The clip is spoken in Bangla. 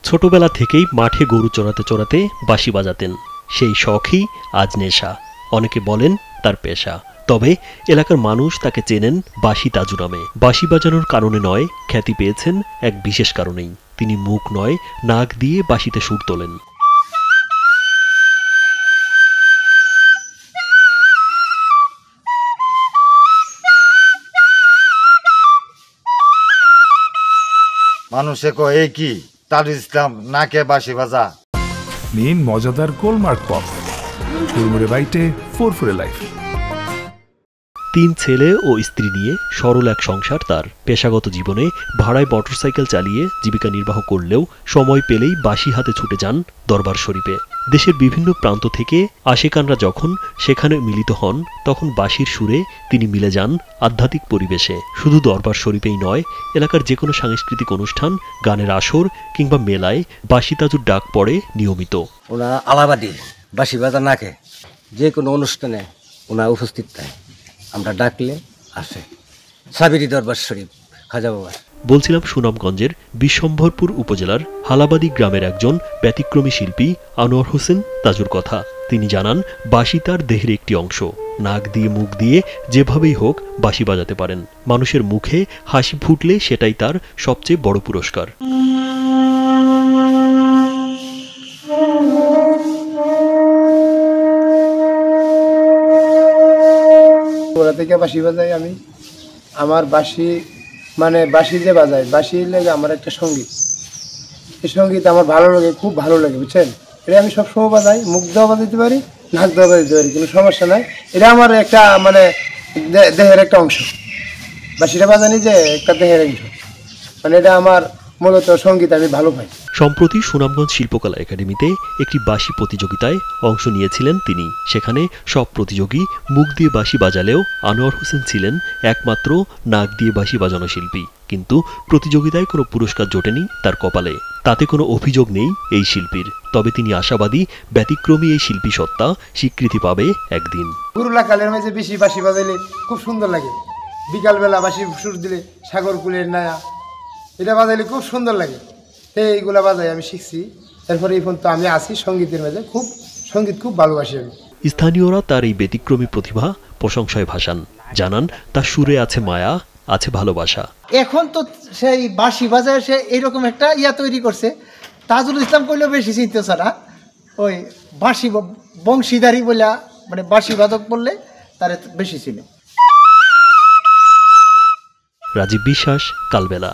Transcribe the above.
ছোটবেলা থেকেই মাঠে গরু চড়াতে চড়াতে বাঁশি বাজাতেন। সেই শখই আজ নেশা। অনেকে বলেন তার পেশা। তবে এলাকার মানুষ তাকে চেনেন বাঁশি তাজু নামে। বাঁশি বাজানোর কারণে নয়, খ্যাতি পেয়েছেন এক বিশেষ কারণেই। তিনি মুখ নয়, নাক দিয়ে বাঁশিতে সুর তোলেন। মানুষে কয় এই কি তাজুল ইসলাম নাকে বাঁশি বাজা। নিন মজাদার গোলমার্ক পপ, হুড়মুড়ে বাইটে ফুরফুরে লাইফ। 3 ছেলে ও স্ত্রী নিয়ে সরল এক সংসার তার। পেশাগত জীবনে ভাড়ায় মোটরসাইকেল চালিয়ে জীবিকা নির্বাহ করলেও সময় পেলেই বাঁশি হাতে ছুটে যান দরবার শরীফে। দেশের বিভিন্ন প্রান্ত থেকে আশেকানরা যখন সেখানে মিলিত হন, তখন বাঁশির সুরে তিনি মিলে যান আধ্যাত্মিক পরিবেশে। শুধু দরবার শরীফেই নয়, এলাকার যে কোনো সাংস্কৃতিক অনুষ্ঠান, গানের আসর কিংবা মেলায় বাঁশি তাজুর ডাক পড়ে নিয়মিত। ওনারা আলাবাদী বাঁশি বাজা নাকে যে কোনো অনুষ্ঠানে ওনারা উপস্থিত থাকে। আমরা ডাকলে আসে। সাবিরি দরবার শরীফ খাজা বাবা। বলছিলাম সুনামগঞ্জের বিশ্বম্ভরপুর উপজেলার হালাবাদী গ্রামের একজন ব্যতিক্রমী শিল্পী আনোয়ার হোসেন তাজুর কথা। তিনি জানান, বাঁশি তার দেহের একটি অংশ। নাক দিয়ে মুখ দিয়ে যেভাবেই হোক বাঁশি বাজাতে পারেন। মানুষের মুখে হাসি ফুটলে সেটাই তার সবচেয়ে বড় পুরস্কার। থেকে বাঁশি বাজাই আমি। আমার বাঁশি মানে বাঁশি যে বাজাই, বাঁশি লাগে আমার একটা সঙ্গীত। এই সঙ্গীত আমার ভালো লাগে, খুব ভালো লাগে, বুঝছেন। এটা আমি সবসময় বাজাই, মুখ দেওয়া বাজাইতে পারি, নাক দেওয়া বাজাইতে পারি, কোনো সমস্যা নাই। এটা আমার একটা মানে দেহের একটা অংশ। বাঁশিটা বাজানি যে একটা দেহের অংশ, মানে এটা আমার মূলত সঙ্গীত, আমি ভালো পাই। সম্প্রতি সুনামগঞ্জ শিল্পকলা একাডেমিতে একটি বাঁশি প্রতিযোগিতায় অংশ নিয়েছিলেন তিনি। সেখানে সব প্রতিযোগী মুখ দিয়ে বাঁশি বাজালেও আনোয়ার হোসেন ছিলেন একমাত্র নাক দিয়ে বাঁশি বাজানো শিল্পী। কিন্তু প্রতিযোগিতায় কোনো পুরস্কার জোটেনি তার কপালে। তাতে কোনো অভিযোগ নেই এই শিল্পীর। তবে তিনি আশাবাদী, ব্যতিক্রমী এই শিল্পী সত্তা স্বীকৃতি পাবে একদিন। পুরুলা কালের মাঝে বেশি বাঁশি বাজাইলে খুব সুন্দর লাগে। বিকালবেলা বাঁশি সুর দিলে সাগর কুলের নায়া, এটা বাজাইলে খুব সুন্দর লাগে। এইগুলা বাজাই আমি শিখছি। তারপরে এই পর্যন্ত আমি আছি সঙ্গীতের মাঝে, সঙ্গীত খুব ভালোবাসি আমি। স্থানীয়রা তার এই ব্যতিক্রমী প্রতিভা প্রশংসায় ভাসান। জানান, তার সুরে আছে মায়া, আছে ভালোবাসা। এখন তো সেই বাঁশি বাজায় সে এইরকম একটা তৈরি করছে, তাজুল ইসলাম করলেও বেশি চিনতে ছাড়া ওই বাঁশি বংশীদারি বলে, মানে বাঁশি বাদক বললে তার বেশি ছিল। রাজীব বিশ্বাস, কালবেলা।